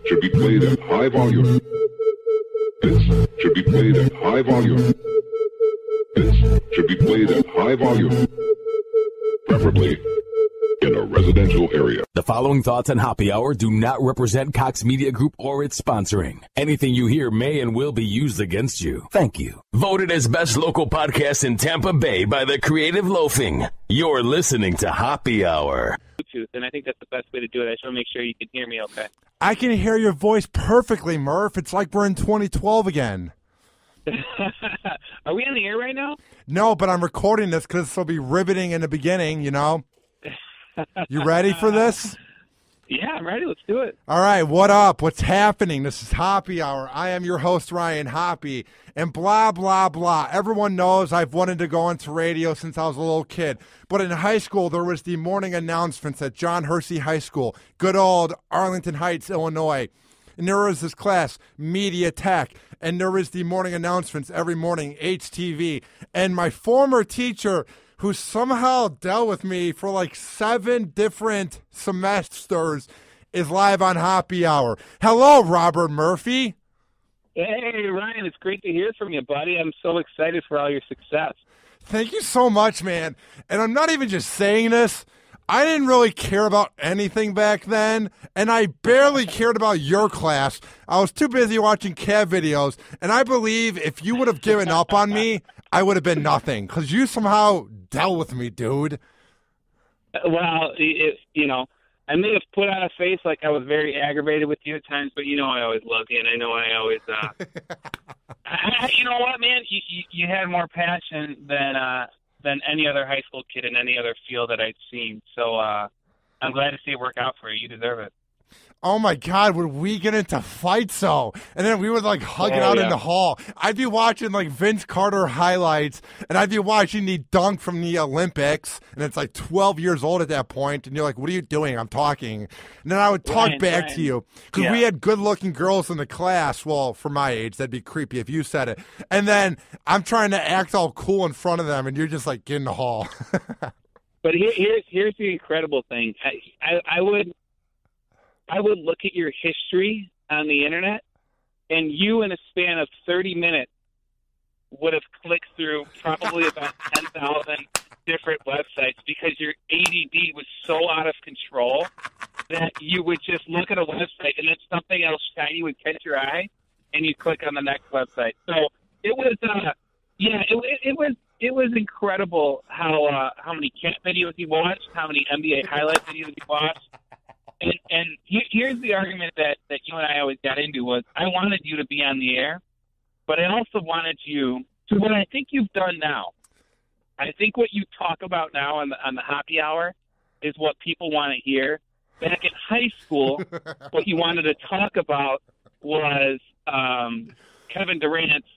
should be played at high volume. This should be played at high volume. This should be played at high volume. Preferably in a residential area. The following thoughts on Hoppe Hour do not represent Cox Media Group or its sponsoring. Anything you hear may and will be used against you. Thank you. Voted as best local podcast in Tampa Bay by the Creative Loafing. You're listening to Hoppe Hour. And I think that's the best way to do it. I just want to make sure you can hear me okay. I can hear your voice perfectly, Murph. It's like we're in 2012 again. Are we on the air right now? No, but I'm recording this because this will be riveting in the beginning, you know? You ready for this? Yeah, I'm ready. Let's do it. All right, what up? What's happening? This is Hoppe Hour. I am your host, Ryan Hoppe, and blah, blah, blah. Everyone knows I've wanted to go into radio since I was a little kid. But in high school, there was the morning announcements at John Hersey High School, good old Arlington Heights, Illinois. And there was this class, Media Tech, and there was the morning announcements every morning, HTV. And my former teacher, who somehow dealt with me for like 7 different semesters, is live on Hoppe Hour. Hello, Robert Murphy. Hey, Ryan, it's great to hear from you, buddy. I'm so excited for all your success. Thank you so much, man. And I'm not even just saying this. I didn't really care about anything back then, and I barely cared about your class. I was too busy watching cat videos, and I believe if you would have given up on me, I would have been nothing, because you somehow dealt with me, dude. Well, I may have put on a face like I was very aggravated with you at times, but I always loved you, and I know I always you know what, man? You had more passion than any other high school kid in any other field that I'd seen. So I'm glad to see it work out for you. You deserve it. Oh, my God, would we get into fights, though? And then we would, hug it out in the hall. I'd be watching, Vince Carter highlights, and I'd be watching the dunk from the Olympics, and it's, 12 years old at that point, and you're like, what are you doing? I'm talking. And then I would talk back to you, because we had good-looking girls in the class. Well, for my age, that'd be creepy if you said it. And then I'm trying to act all cool in front of them, and you're just, get in the hall. But here's the incredible thing. I would look at your history on the internet, and you, in a span of 30 minutes, would have clicked through probably about 10,000 different websites because your ADD was so out of control that you would just look at a website and then something else shiny would catch your eye, and you click on the next website. So it was, it was incredible how many cat videos you watched, how many NBA highlight videos you watched. And here's the argument that you and I always got into was I wanted you to be on the air, but I also wanted you to what I think you've done now. I think what you talk about now on the Hoppe Hour is what people want to hear. Back in high school, what you wanted to talk about was Kevin Durant's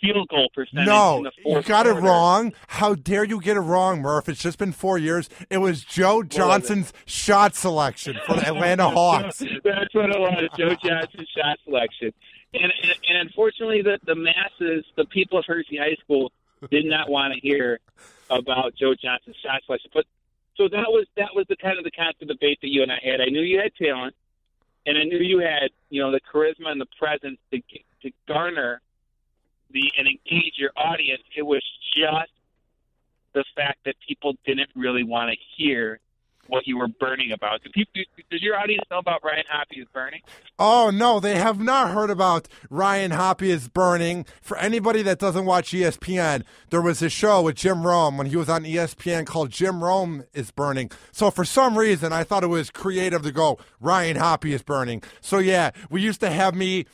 field goal percentage in the fourth you got quarter. it wrong. How dare you get it wrong, Murph? It's just been 4 years. It was Joe Johnson's shot selection for the Atlanta Hawks. That's what it was, Joe Johnson's shot selection. And unfortunately, the masses, the people of Hersey High School, did not want to hear about Joe Johnson's shot selection. But so that was the kind of the constant debate that you and I had. I knew you had talent, and I knew you had the charisma and the presence to garner and engage your audience. It was just the fact that people didn't really want to hear what you were burning about. Does your audience know about Ryan Hoppe is Burning? Oh, no, they have not heard about Ryan Hoppe is Burning. For anybody that doesn't watch ESPN, there was a show with Jim Rome when he was on ESPN called Jim Rome is Burning. So for some reason, I thought it was creative to go, Ryan Hoppe is Burning. So, yeah, we used to have me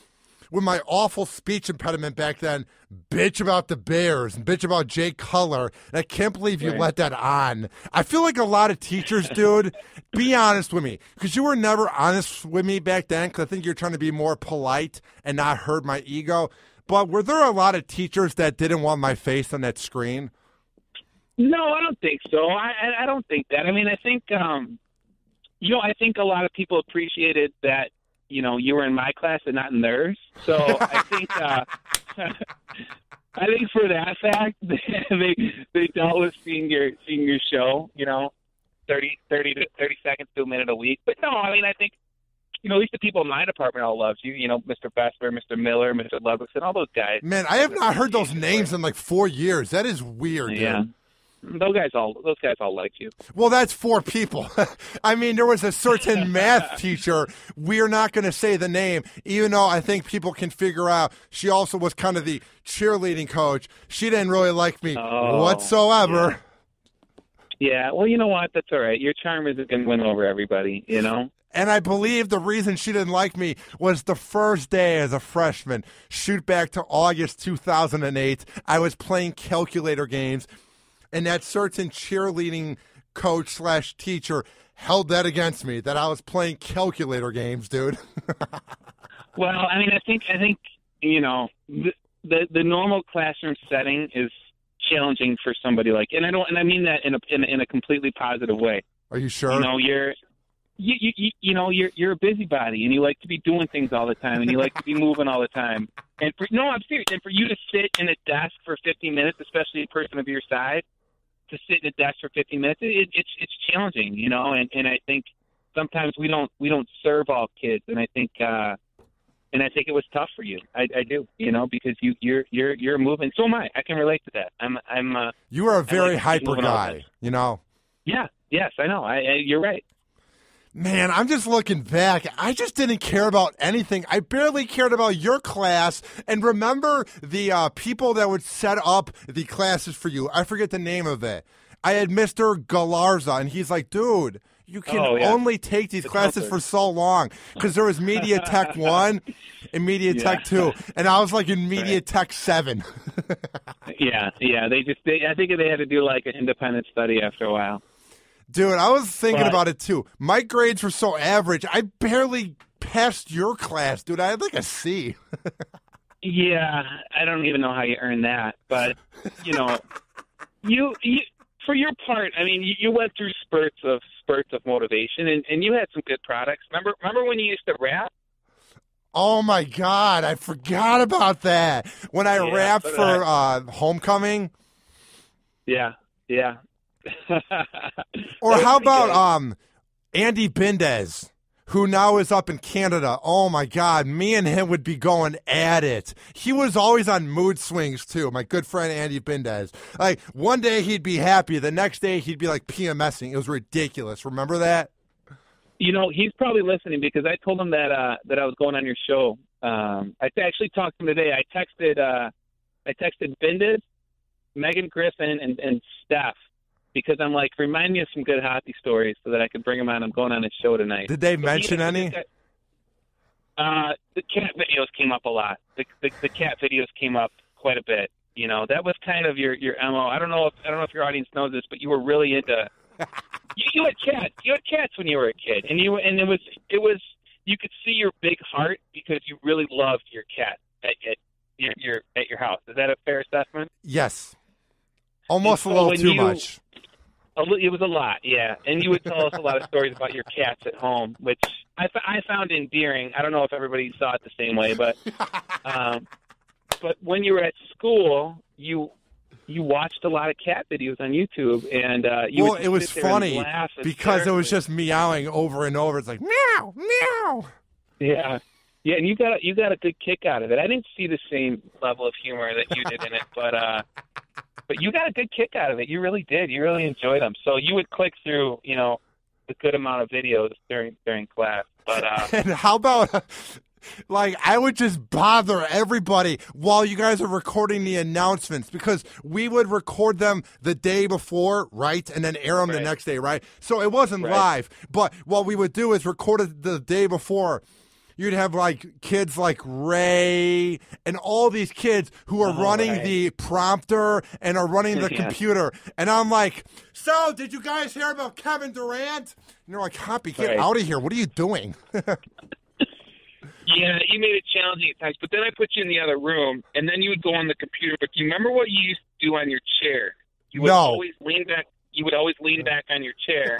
with my awful speech impediment back then, bitch about the Bears and bitch about Jay Cutler. And I can't believe you let that on. I feel like a lot of teachers, dude, be honest with me. Because you were never honest with me back then, because I think you're trying to be more polite and not hurt my ego. But were there a lot of teachers that didn't want my face on that screen? No, I don't think so. I don't think that. I mean, I think, I think a lot of people appreciated that, you were in my class and not in theirs. So I think for that fact, they dealt with seeing your show, 30 seconds to a minute a week. But no, I mean, I think, at least the people in my department all loved you. Mr. Vesper, Mr. Miller, Mr. Ludwigson, all those guys. Man, I have not heard those names in like 4 years. That is weird, dude. Yeah. Those guys all liked you. Well, that's 4 people. I mean, there was a certain math teacher. We're not going to say the name, even though I think people can figure out. She also was kind of the cheerleading coach. She didn't really like me whatsoever. Yeah, well, you know what? That's all right. Your charm isn't going to win over everybody, And I believe the reason she didn't like me was the first day as a freshman. Shoot back to August 2008. I was playing calculator games. And that certain cheerleading coach / teacher held that against me, that I was playing calculator games, dude. Well, I mean, I think the normal classroom setting is challenging for somebody and I mean that in a completely positive way. Are you sure? You're a busybody, and you like to be doing things all the time, and you like to be moving all the time. I'm serious. And for you to sit in a desk for 15 minutes, especially a person of your size, to sit in a desk for 15 minutes, it's challenging, and I think sometimes we don't serve all kids, and I think it was tough for you. I do, because you're moving. So am I. I can relate to that. You are a very hyper guy, Yeah. Yes, I know. You're right. Man, I'm just looking back. I just didn't care about anything. I barely cared about your class. And remember the people that would set up the classes for you? I forget the name of it. I had Mr. Galarza, and he's like, dude, you can only take these classes for so long. Because there was Media Tech 1 and Media Tech 2. And I was like in Media Tech 7. Yeah. I think they had to do like an independent study after a while. Dude, I was thinking about it, too. My grades were so average, I barely passed your class, dude. I had like a C. Yeah, I don't even know how you earned that. But, you for your part, I mean, you went through spurts of motivation, and you had some good products. Remember when you used to rap? Oh, my God. I forgot about that. When I rapped for Homecoming? Yeah. Or how about Andy Bindez, who now is up in Canada? Oh, my God. Me and him would be going at it. He was always on mood swings, too, my good friend Andy Bindez. Like, one day he'd be happy. The next day he'd be, like, PMSing. It was ridiculous. Remember that? He's probably listening because I told him that I was going on your show. I actually talked to him today. I texted Bindez, Megan Griffin, and Steph. Because I'm like, remind me of some good hockey stories so that I could bring them on. I'm going on a show tonight. Did they mention any? The cat videos came up a lot. The cat videos came up quite a bit. That was kind of your MO. I don't know if your audience knows this, but you were really into. You had cats. You had cats when you were a kid, and it was you could see your big heart because you really loved your cat at your house. Is that a fair assessment? Yes. Almost a little too much. It was a lot, yeah. And you would tell us a lot of stories about your cats at home, which I found endearing. I don't know if everybody saw it the same way, but when you were at school, you watched a lot of cat videos on YouTube, and it was funny because it was just meowing over and over. It's like meow, meow. Yeah. Yeah, and you got a good kick out of it. I didn't see the same level of humor that you did in it, but you got a good kick out of it. You really did. You really enjoyed them. So you would click through, a good amount of videos during class. But and how about I would just bother everybody while you guys are recording the announcements because we would record them the day before, right, and then air them the next day, right? So it wasn't live. But what we would do is record it the day before. You'd have, kids like Ray and all these kids who are running the prompter and are running the computer. And I'm like, so did you guys hear about Kevin Durant? And they're like, Hoppy, get out of here. What are you doing? Yeah, you made it challenging at times. But then I put you in the other room, and then you would go on the computer. But do you remember what you used to do on your chair? You would always lean back. You would always lean back on your chair.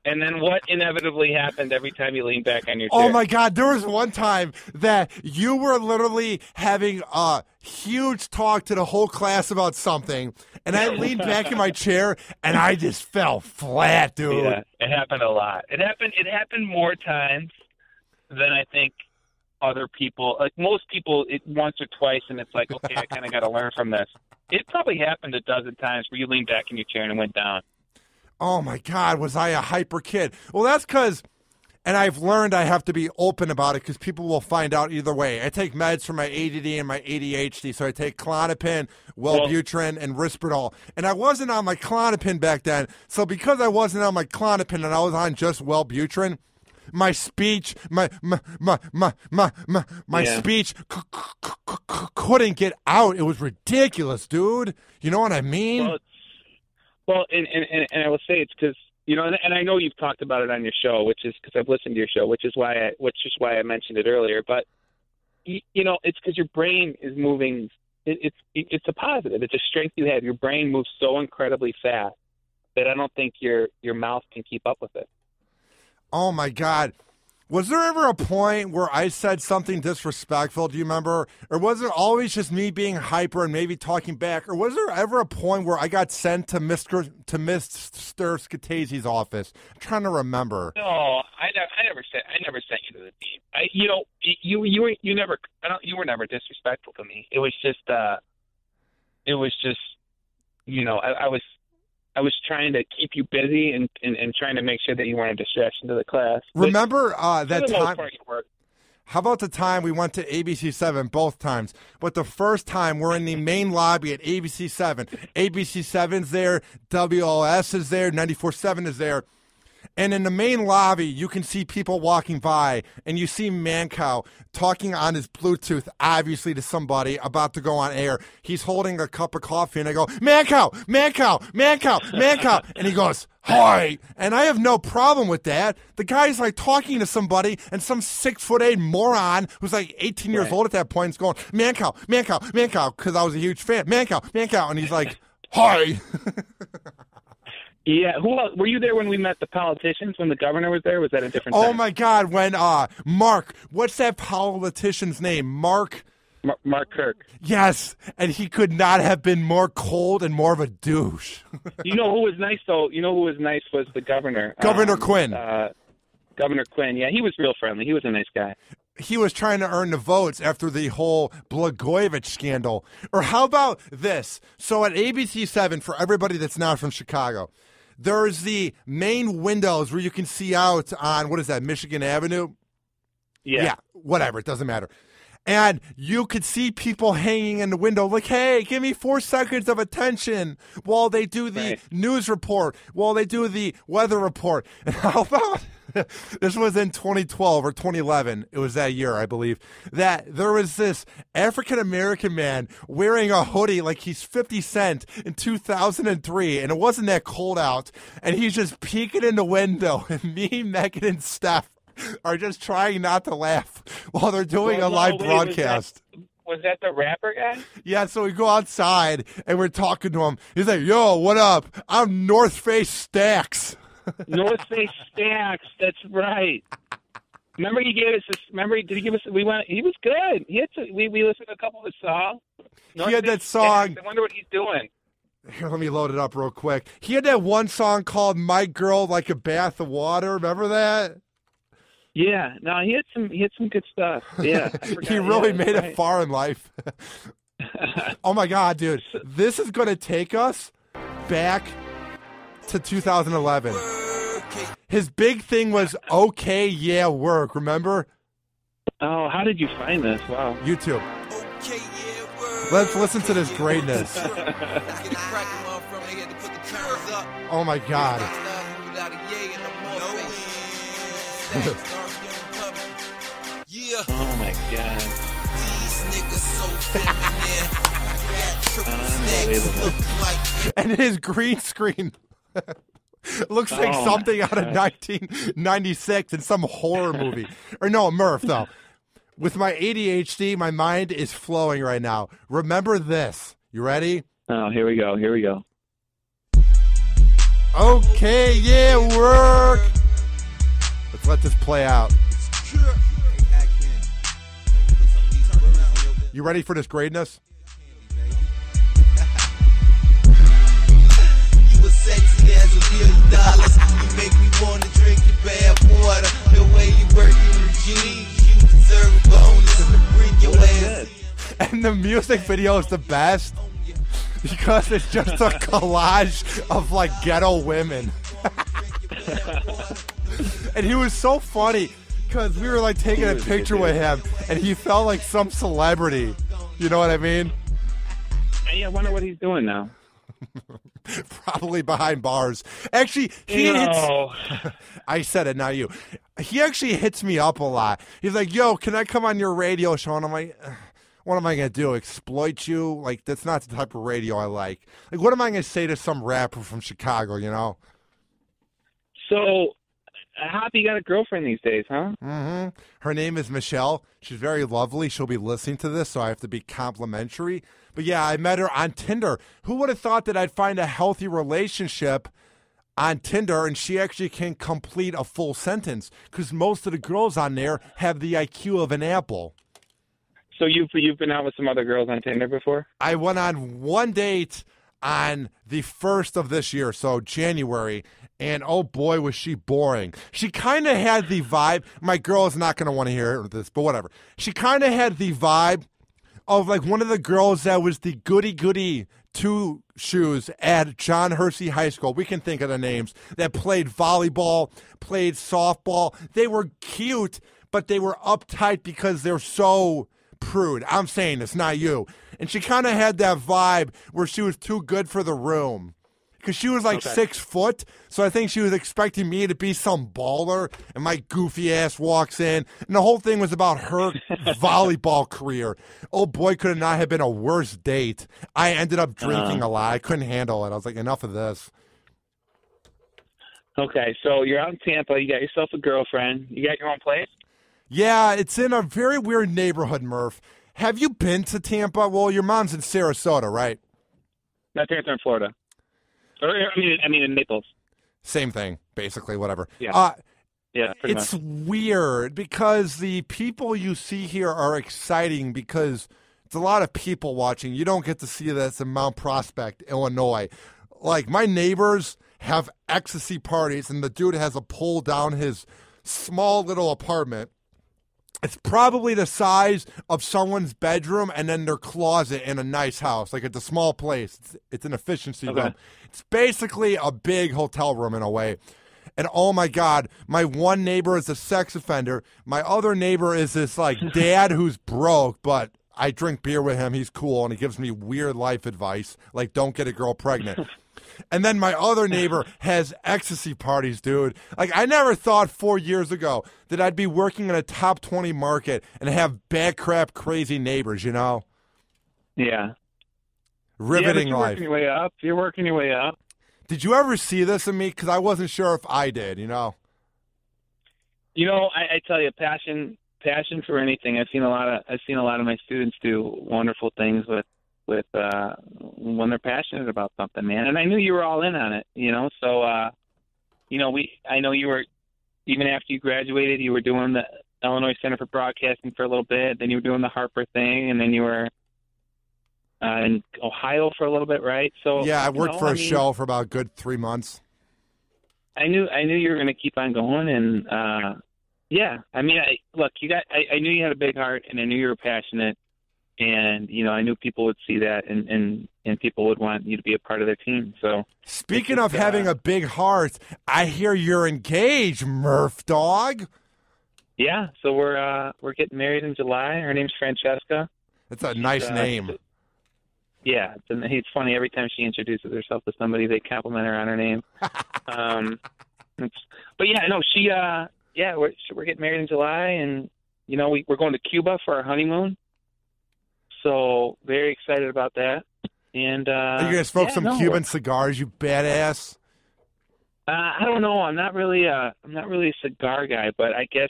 And then what inevitably happened every time you leaned back on your chair? Oh, my God. There was one time that you were literally having a huge talk to the whole class about something, and I leaned back in my chair, and I just fell flat, dude. Yeah, it happened a lot. It happened more times then I think other people, like most people, it once or twice, and it's like, okay, I kind of got to learn from this. It probably happened a dozen times where you leaned back in your chair and it went down. Oh, my God, was I a hyper kid? Well, that's because, and I've learned I have to be open about it because people will find out either way. I take meds for my ADD and my ADHD, so I take Klonopin, Wellbutrin, and Risperdal. And I wasn't on my Klonopin back then, so because I wasn't on my Klonopin and I was on just Wellbutrin, my speech, my speech couldn't get out. It was ridiculous, dude. You know what I mean? Well, and I will say it's because, you know, and I know you've talked about it on your show, which is because I've listened to your show, which is why I mentioned it earlier. But you know, it's because your brain is moving. It's a positive. It's a strength you have. Your brain moves so incredibly fast that I don't think your mouth can keep up with it. Oh my God. Was there ever a point where I said something disrespectful, do you remember? Or was it always just me being hyper and maybe talking back? Or was there ever a point where I got sent to Mr. Scatase's office? I'm trying to remember. No, I never sent you to the dean. You were never disrespectful to me. It was just you know, I was trying to keep you busy and trying to make sure that you weren't a distraction to the class. Remember that time? How about the time we went to ABC7 both times? But the first time we're in the main lobby at ABC7. ABC7's there, WOS is there, 94.7 is there. And in the main lobby, you can see people walking by, and you see Mancow talking on his Bluetooth, obviously to somebody about to go on air. He's holding a cup of coffee, and I go, Mancow, Mancow, Mancow, Mancow. And he goes, hi. And I have no problem with that. The guy's like talking to somebody, and some 6'8" moron who's like 18 years old at that point is going, Mancow, Mancow, Mancow, because I was a huge fan. Mancow, Mancow. And he's like, hi. Yeah, who else? Were you there when we met the politicians, when the governor was there? Was that a different time? Oh, my God, when Mark, what's that politician's name? Mark Kirk. Yes, and he could not have been more cold and more of a douche. You know who was nice, though? You know who was nice was the governor. Governor Quinn. Governor Quinn, yeah, he was real friendly. He was a nice guy. He was trying to earn the votes after the whole Blagojevich scandal. Or how about this? So at ABC7, for everybody that's not from Chicago, there's the main windows where you can see out on, what is that, Michigan Avenue? Yeah, whatever, it doesn't matter. And you could see people hanging in the window like, hey, give me 4 seconds of attention while they do the news report, while they do the weather report. And how about, this was in 2012 or 2011, it was that year, I believe, that there was this African-American man wearing a hoodie like he's 50 Cent in 2003, and it wasn't that cold out, and he's just peeking in the window, and me, Megan, and Steph are just trying not to laugh while they're doing a live broadcast. Was that the rapper guy? Yeah, so we go outside, and we're talking to him. He's like, yo, what up? I'm North Face Stacks. North Face Stacks, that's right. Remember he gave us this, did he give us, he was good. He had we listened to a couple of his songs. He had that song. Stacks. I wonder what he's doing. Here, let me load it up real quick. He had that one song called My Girl Like a Bath of Water. Remember that? Yeah, no, he had some good stuff. Yeah, he really made it far in life. Oh my God, dude, this is going to take us back to 2011. His big thing was "Okay, yeah, work." Remember? Oh, how did you find this? Wow, YouTube. Let's listen to this greatness. Oh my God. Oh my God. And his green screen looks like something out of 1996 in some horror movie. Or no, Murph, though. With my ADHD, my mind is flowing right now. Remember this. You ready? Oh, here we go. Okay, yeah, work. Let's let this play out. You ready for this greatness? You were sexy as $1 billion. You make me want to drink your bad water. The way you work your regime. And the music video is the best because it's just a collage of like ghetto women. And he was so funny because we were like taking a picture with him and he felt like some celebrity. You know what I mean? I wonder what he's doing now. Probably behind bars. Actually, I said it, not you. He actually hits me up a lot. He's like, yo, can I come on your radio show? And I'm like, what am I going to do? Exploit you? Like, that's not the type of radio I like. Like, what am I going to say to some rapper from Chicago, you know? So, Hoppe got a girlfriend these days, huh? Mm-hmm. Her name is Michelle. She's very lovely. She'll be listening to this, so I have to be complimentary. But yeah, I met her on Tinder. Who would have thought that I'd find a healthy relationship on Tinder and she actually can complete a full sentence? Because most of the girls on there have the IQ of an apple. So you've been out with some other girls on Tinder before? I went on one date on the 1st of this year, so January, and oh boy, was she boring. She kind of had the vibe. My girl is not going to want to hear this, but whatever. She kind of had the vibe of like one of the girls that was the goody-goody two shoes at John Hersey High School. We can think of the names. That played volleyball, played softball. They were cute, but they were uptight because they're so prude. I'm saying it's not you. And she kind of had that vibe where she was too good for the room. Because she was like 6 foot, so I think she was expecting me to be some baller, and my goofy ass walks in, and the whole thing was about her volleyball career. Oh boy, could it not have been a worse date. I ended up drinking a lot. I couldn't handle it. I was like, enough of this. Okay, so you're out in Tampa. You got yourself a girlfriend. You got your own place? Yeah, it's in a very weird neighborhood, Murph. Have you been to Tampa? Well, your mom's in Sarasota, right? My parents are in Florida. I mean in Naples. Same thing, basically, whatever. Yeah. It's weird because the people you see here are exciting because it's a lot of people watching. You don't get to see this in Mount Prospect, Illinois. Like, my neighbors have ecstasy parties, and the dude has a pole down his small little apartment. It's probably the size of someone's bedroom and then their closet in a nice house. Like, it's a small place. It's an efficiency room. It's basically a big hotel room in a way. And, oh, my God, my one neighbor is a sex offender. My other neighbor is this, like, dad who's broke, but I drink beer with him. He's cool, and he gives me weird life advice, like don't get a girl pregnant. And then my other neighbor has ecstasy parties, dude. Like, I never thought 4 years ago that I'd be working in a top 20 market and have bad crap crazy neighbors, you know? Yeah. Riveting you're life. Working your way up. You're working your way up. Did you ever see this in me? Because I wasn't sure if I did, you know? You know, I tell you, passion for anything. I've seen a lot of my students do wonderful things with when they're passionate about something, man. And I knew you were all in on it, you know. So, I know you were, even after you graduated, you were doing the Illinois Center for Broadcasting for a little bit. Then you were doing the Harper thing, and then you were in Ohio for a little bit, right? So yeah, I worked for a show for about a good 3 months. I knew you were going to keep on going, and yeah. I mean, I knew you had a big heart, and I knew you were passionate. And, you know, I knew people would see that and people would want you to be a part of their team. So, speaking of having a big heart, I hear you're engaged, Murph dog. Yeah, so we're getting married in July. Her name's Francesca. That's a nice name. Yeah, it's funny. Every time she introduces herself to somebody, they compliment her on her name. But yeah, no, we're getting married in July, and you know we're going to Cuba for our honeymoon. So very excited about that. And are you gonna smoke some Cuban cigars, you badass? I don't know. I'm not really a cigar guy, but I guess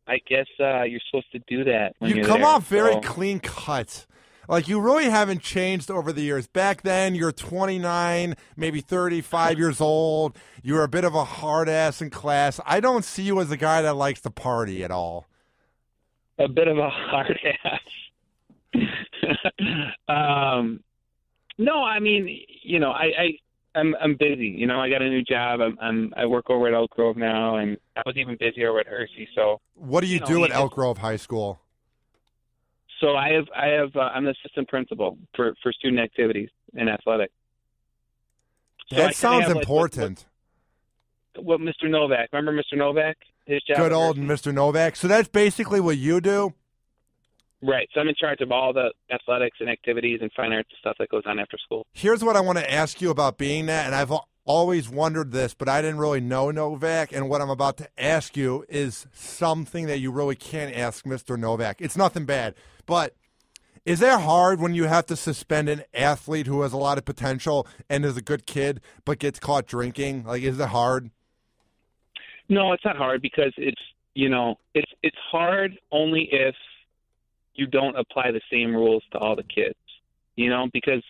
you're supposed to do that when you come off very clean cut. Like, you really haven't changed over the years. Back then, you're 29, maybe 35 years old. You were a bit of a hard ass in class. I don't see you as a guy that likes to party at all. A bit of a hard ass. No, I mean, you know, I'm busy. You know, I got a new job. I work over at Elk Grove now, and I was even busier with Hersey. So, what do you do at Elk Grove High School? So I'm the assistant principal for student activities in athletics. That sounds important. What Mr. Novak? Remember Mr. Novak? His job. Good old Mr. Novak. So that's basically what you do? Right. So I'm in charge of all the athletics and activities and fine arts and stuff that goes on after school. Here's what I want to ask you about being that, and I've always wondered this, but I didn't really know Novak, and what I'm about to ask you is something that you really can't ask Mr. Novak. It's nothing bad, but is that hard when you have to suspend an athlete who has a lot of potential and is a good kid but gets caught drinking? Like, is it hard? No, it's not hard because it's hard only if you don't apply the same rules to all the kids, because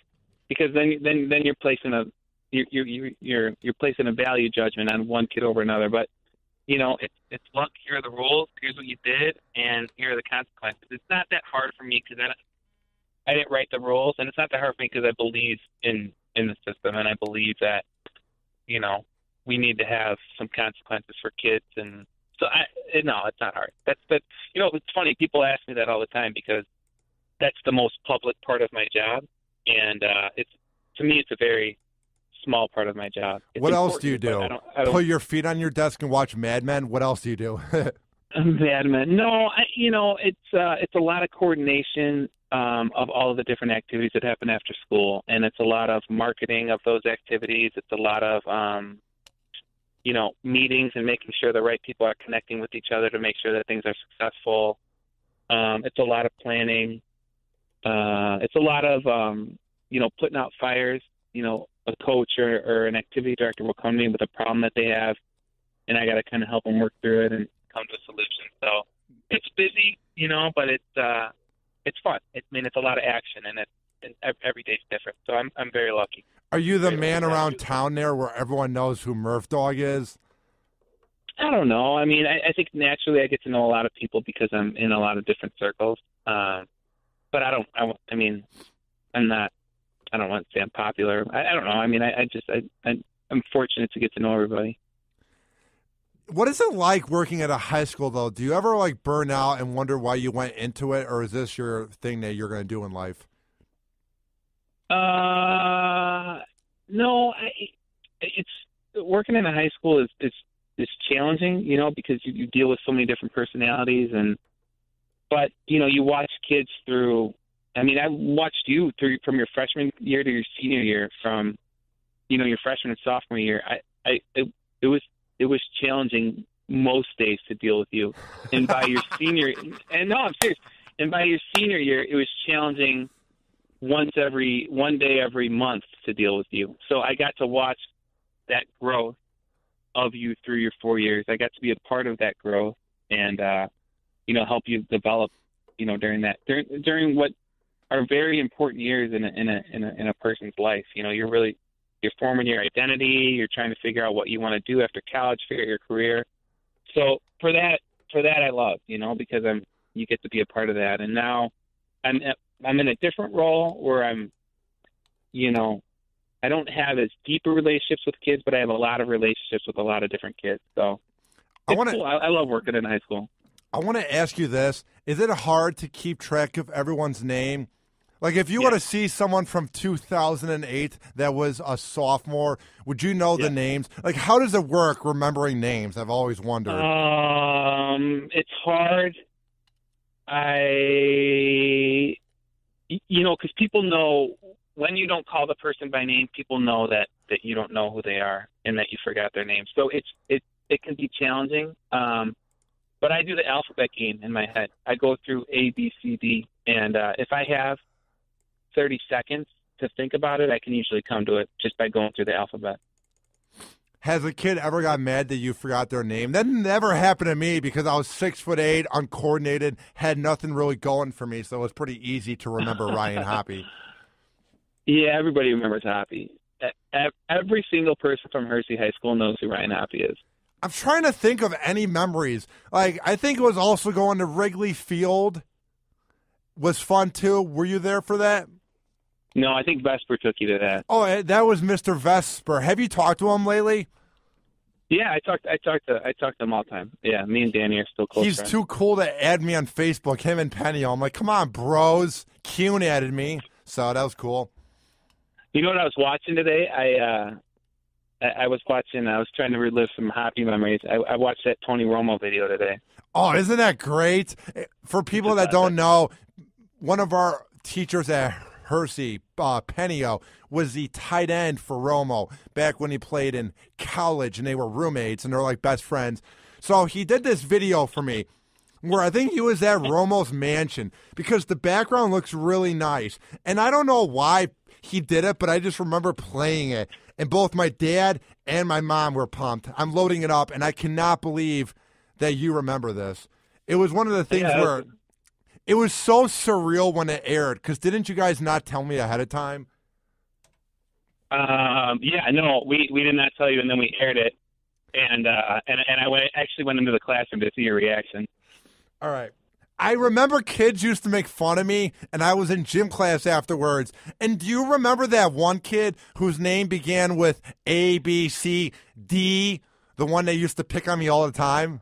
then you're placing you're placing a value judgment on one kid over another. But it's look, here are the rules, here's what you did, and here are the consequences. It's not that hard for me because I didn't write the rules, and it's not that hard for me because I believe in the system, and I believe that we need to have some consequences for kids. And so no, it's not hard. It's funny, people ask me that all the time because that's the most public part of my job, and to me it's a very small part of my job. What else do you do? I don't put your feet on your desk and watch Mad Men? What else do you do? Mad Men? No, it's a lot of coordination of all of the different activities that happen after school, and it's a lot of marketing of those activities. It's a lot of meetings and making sure the right people are connecting with each other to make sure that things are successful. It's a lot of planning. It's a lot of putting out fires. A coach or an activity director will come to me with a problem that they have, and I got to kind of help them work through it and come to a solution. So it's busy, but it's fun. It's a lot of action, and every day's different. So I'm very lucky. Are you the man around town there where everyone knows who Murph Dog is? I don't know. I mean, I think naturally I get to know a lot of people because I'm in a lot of different circles. But I'm not. I don't want to say I'm popular. I don't know. I mean, I'm fortunate to get to know everybody. What is it like working at a high school, though? Do you ever burn out and wonder why you went into it, or is this your thing that you're going to do in life? No. It's working in a high school is challenging, because you deal with so many different personalities, but you watch kids through. I mean, I watched you from your freshman year to your senior year, from your freshman and sophomore year. It was challenging most days to deal with you, and by your senior, and no, I'm serious. And by your senior year, it was challenging one day every month to deal with you. So I got to watch that growth of you through your 4 years. I got to be a part of that growth and help you develop during what are very important years in a person's life. You're forming your identity. You're trying to figure out what you want to do after college, figure out your career. So for that I love, because you get to be a part of that. And now I'm in a different role where I'm, I don't have as deep a relationships with kids, but I have a lot of relationships with a lot of different kids. So cool. I love working in high school. I want to ask you this. Is it hard to keep track of everyone's name? Like, if you were to see someone from 2008 that was a sophomore, would you know the names? Like, how does it work remembering names? I've always wondered. It's hard. Because people know when you don't call the person by name, people know that you don't know who they are and that you forgot their name. So it can be challenging. But I do the alphabet game in my head. I go through A, B, C, D, and if I have 30 seconds to think about it, I can usually come to it just by going through the alphabet. Has a kid ever got mad that you forgot their name? That never happened to me because I was 6'8", uncoordinated, had nothing really going for me, so it was pretty easy to remember Ryan Hoppe. Yeah, everybody remembers Hoppe. Every single person from Hersey High School knows who Ryan Hoppe is. I'm trying to think of any memories. Like, I think it was also going to Wrigley Field was fun, too. Were you there for that? No, I think Vesper took you to that. Oh, that was Mr. Vesper. Have you talked to him lately? Yeah, I talk to him all the time. Yeah, me and Danny are still close He's friends. too cool to add me on Facebook, him and Penny. I'm like, come on, bros. Kuhn added me, so that was cool. You know what I was watching today? I was trying to relive some hockey memories. I watched that Tony Romo video today. Oh, isn't that great? For people that don't know, one of our teachers at Hersey, Penio, was the tight end for Romo back when he played in college, and they were roommates, and they're like best friends. So he did this video for me where I think he was at Romo's mansion because the background looks really nice. And I don't know why he did it, but I just remember playing it. And both my dad and my mom were pumped. I'm loading it up, and I cannot believe that you remember this. It was one of the things where it was so surreal when it aired, because didn't you guys not tell me ahead of time? No, we did not tell you, and then we aired it, and I actually went into the classroom to see your reaction. All right. I remember kids used to make fun of me, and I was in gym class afterwards. And do you remember that one kid whose name began with A, B, C, D, the one that used to pick on me all the time?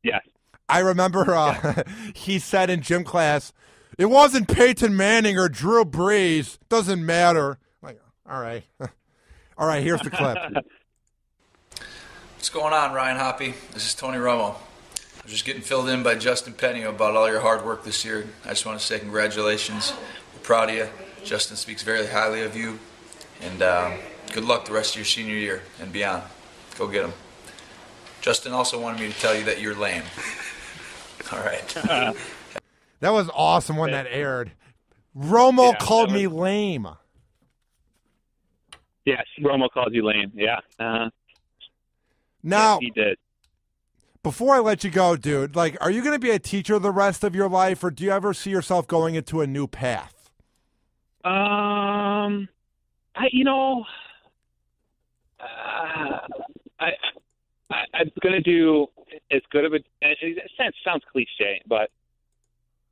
Yeah. I remember he said in gym class, it wasn't Peyton Manning or Drew Brees. Doesn't matter. Like, all right. All right, here's the clip. What's going on, Ryan Hoppe? This is Tony Romo. I'm just getting filled in by Justin Penio about all your hard work this year. I just want to say congratulations. We're proud of you. Justin speaks very highly of you. And good luck the rest of your senior year and beyond. Go get him. Justin also wanted me to tell you that you're lame. All right. That was awesome when that aired. Romo called me lame. Yes, Romo called you lame. Yeah. Now, yes, he did. Before I let you go, dude, like, are you going to be a teacher the rest of your life, or do you ever see yourself going into a new path? I'm going to do as good of a. It sounds cliche, but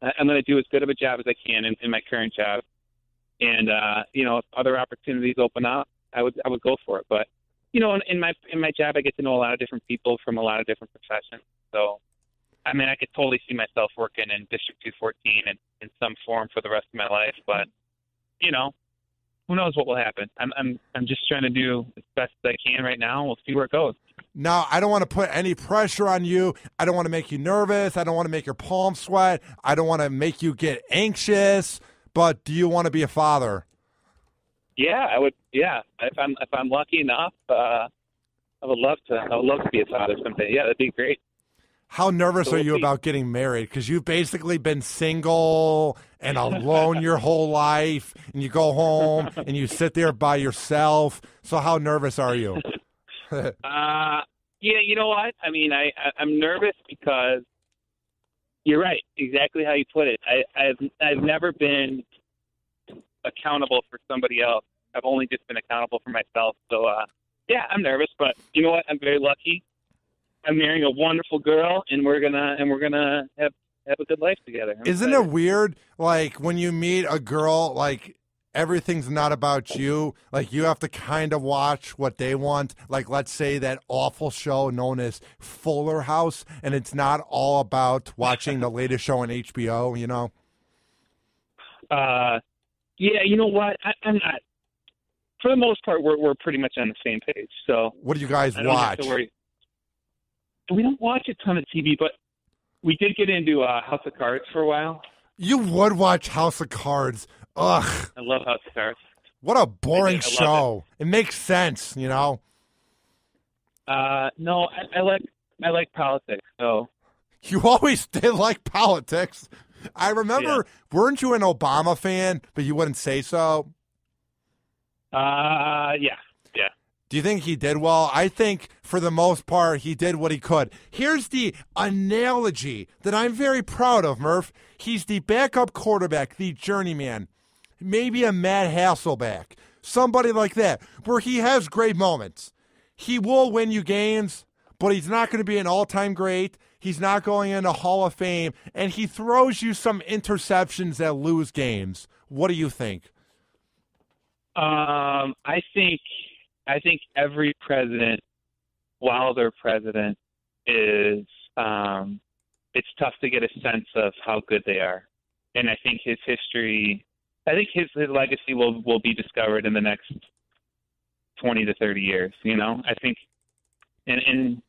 I'm going to do as good of a job as I can in my current job, and if other opportunities open up, I would go for it. But in my job, I get to know a lot of different people from a lot of different professions. So, I mean, I could totally see myself working in District 214 in some form for the rest of my life. But who knows what will happen? I'm just trying to do as best as I can right now. We'll see where it goes. Now, I don't want to put any pressure on you. I don't want to make you nervous. I don't want to make your palms sweat. I don't want to make you get anxious. But do you want to be a father? Yeah, I would. Yeah, if I'm lucky enough, I would love to. I would love to be a father someday. Yeah, that'd be great. How nervous are you about getting married? Because you've basically been single and alone your whole life, and you go home and you sit there by yourself. So how nervous are you? Yeah, you know what? I mean, I'm nervous because you're right. Exactly how you put it. I've never been accountable for somebody else. I've only just been accountable for myself. So, yeah, I'm nervous, but you know what? I'm very lucky. I'm marrying a wonderful girl, and we're gonna have a good life together. Isn't it weird, like, when you meet a girl, like, everything's not about you? Like, you have to kind of watch what they want. Like, let's say that awful show known as Fuller House, and it's not all about watching the latest show on HBO, you know? Yeah, you know what? I'm not. For the most part, we're pretty much on the same page. So what do you guys I don't have watch? to worry. We don't watch a ton of TV, but we did get into House of Cards for a while. You would watch House of Cards. Ugh. I love House of Cards. What a boring I show. It makes sense, you know? No, I like politics. So You always did like politics. I remember, weren't you an Obama fan, but you wouldn't say so? Yeah. Do you think he did well? I think, for the most part, he did what he could. Here's the analogy that I'm very proud of, Murph. He's the backup quarterback, the journeyman, maybe a Matt Hasselbeck, somebody like that, where he has great moments. He will win you games, but he's not going to be an all-time great. He's not going into Hall of Fame, and he throws you some interceptions that lose games. What do you think? I think every president while they're president is it's tough to get a sense of how good they are. And I think his legacy will be discovered in the next 20 to 30 years. I think, and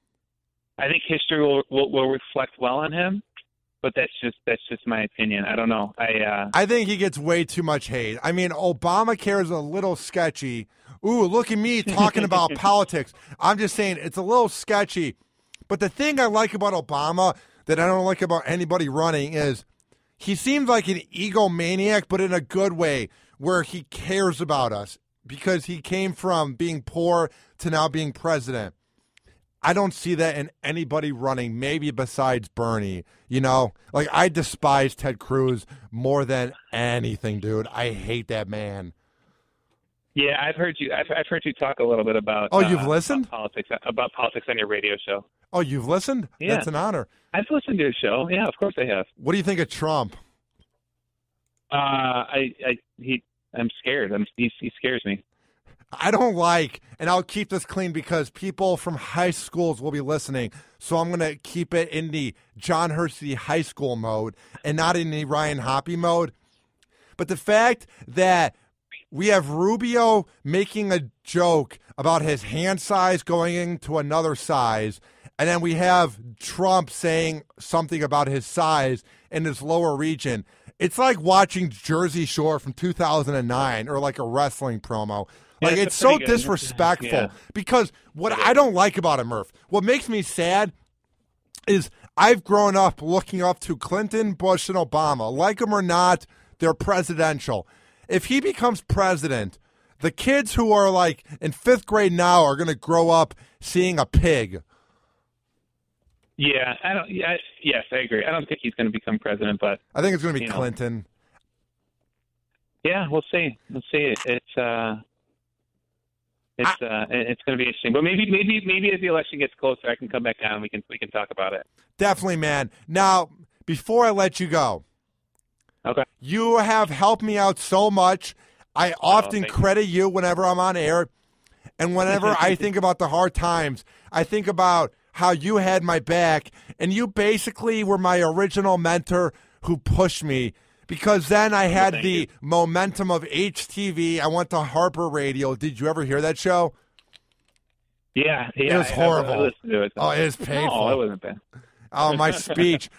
I think history will reflect well on him. But that's just my opinion. I don't know. I think he gets way too much hate. I mean, Obamacare is a little sketchy. Ooh, look at me talking about politics. I'm just saying it's a little sketchy. But the thing I like about Obama that I don't like about anybody running is he seems like an egomaniac, but in a good way, where he cares about us because he came from being poor to now being president. I don't see that in anybody running, maybe besides Bernie. Like I despise Ted Cruz more than anything, dude. I hate that man. Yeah, I've heard you talk a little bit about. Oh, you've listened about politics on your radio show. Oh, you've listened? Yeah. That's an honor. I've listened to his show. Yeah, of course I have. What do you think of Trump? I'm scared. He scares me. I don't like, and I'll keep this clean because people from high schools will be listening, so I'm going to keep it in the John Hersey High School mode and not in the Ryan Hoppe mode. But the fact that we have Rubio making a joke about his hand size going into another size, and then we have Trump saying something about his size in his lower region, it's like watching Jersey Shore from 2009 or like a wrestling promo. Like, it's so disrespectful because what I don't like about it, Murph, what makes me sad is I've grown up looking up to Clinton, Bush, and Obama. Like them or not, they're presidential. If he becomes president, the kids who are like in 5th grade now are going to grow up seeing a pig. Yeah, yes, I agree. I don't think he's going to become president, but I think it's going to be Clinton. Yeah, we'll see. It's going to be interesting, but maybe as the election gets closer, I can come back down and we can talk about it. Definitely, man. Now, before I let you go, okay, you have helped me out so much. I often credit you whenever I'm on air, and whenever I think about the hard times, I think about how you had my back, and you basically were my original mentor who pushed me. Because then I had the momentum of HTV. I went to Harper Radio. Did you ever hear that show? Yeah. It was horrible. I listened to it. Oh, it was painful. No, it wasn't bad. Oh, my speech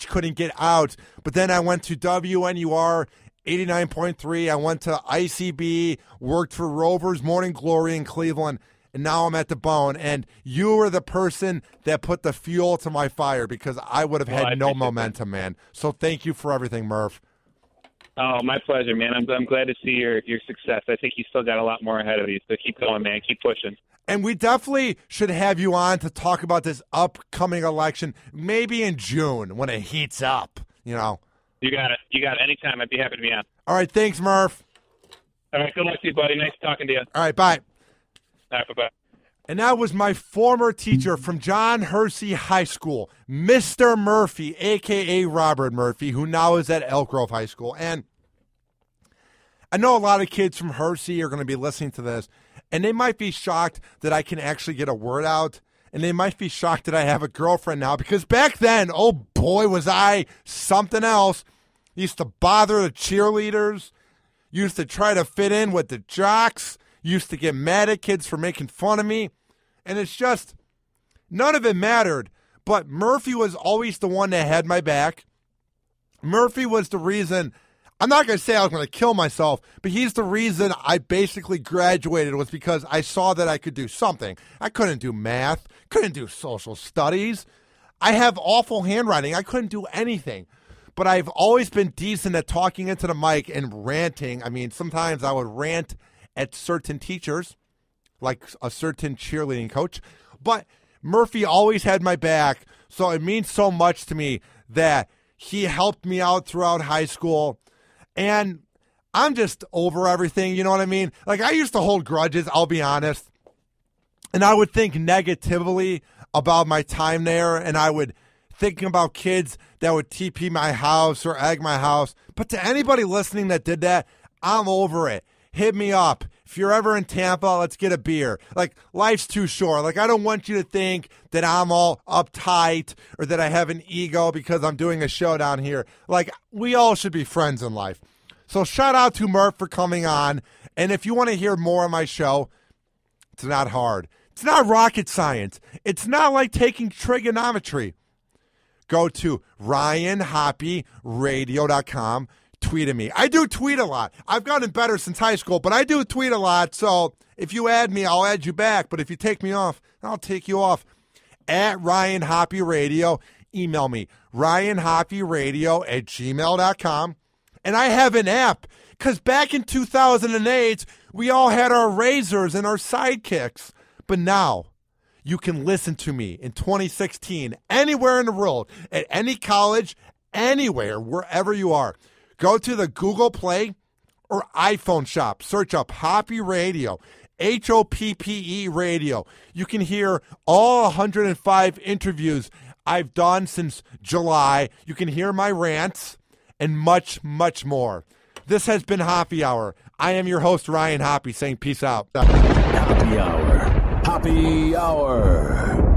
couldn't get out. But then I went to WNUR 89.3. I went to ICB, worked for Rovers Morning Glory in Cleveland. And now I'm at the bone, and you were the person that put the fuel to my fire because I would have had no momentum, man. So thank you for everything, Murph. Oh, my pleasure, man. I'm glad to see your success. I think you still got a lot more ahead of you, so keep going, man. Keep pushing. And we definitely should have you on to talk about this upcoming election, maybe in June when it heats up, You got it. Anytime. I'd be happy to be on. All right, thanks, Murph. All right, good luck to you, buddy. Nice talking to you. All right, bye. All right, bye-bye. And that was my former teacher from John Hersey High School, Mr. Murphy, a.k.a. Robert Murphy, who now is at Elk Grove High School. And I know a lot of kids from Hersey are going to be listening to this, and they might be shocked that I can actually get a word out, and they might be shocked that I have a girlfriend now, because back then, oh boy, was I something else. Used to bother the cheerleaders, used to try to fit in with the jocks, used to get mad at kids for making fun of me. And it's just, none of it mattered. But Murphy was always the one that had my back. Murphy was the reason, I'm not going to say I was going to kill myself, but he's the reason I basically graduated, was because I saw that I could do something. I couldn't do math, couldn't do social studies. I have awful handwriting. I couldn't do anything. But I've always been decent at talking into the mic and ranting. I mean, sometimes I would rant at certain teachers, like a certain cheerleading coach. But Murphy always had my back, so it means so much to me that he helped me out throughout high school. And I'm just over everything, you know what I mean? Like, I used to hold grudges, I'll be honest. And I would think negatively about my time there, and I would think about kids that would TP my house or egg my house. But to anybody listening that did that, I'm over it. Hit me up, If you're ever in Tampa, let's get a beer. Like, life's too short. Like, I don't want you to think that I'm all uptight or that I have an ego because I'm doing a show down here. Like, we all should be friends in life. So shout out to Murph for coming on. And if you want to hear more of my show, it's not hard. It's not rocket science. It's not like taking trigonometry. Go to RyanHoppyRadio.com. Tweet at me. I do tweet a lot. I've gotten better since high school, but I do tweet a lot. So if you add me, I'll add you back. But if you take me off, I'll take you off. At Ryan Hoppy Radio, email me, RyanHoppyRadio@gmail.com. And I have an app because back in 2008, we all had our razors and our sidekicks. But now you can listen to me in 2016 anywhere in the world, at any college, anywhere, wherever you are. Go to the Google Play or iPhone shop. Search up Hoppy Radio, HOPPE Radio. You can hear all 105 interviews I've done since July. You can hear my rants and much, much more. This has been Hoppe Hour. I am your host, Ryan Hoppy, saying peace out. Hoppe Hour. Hoppe Hour.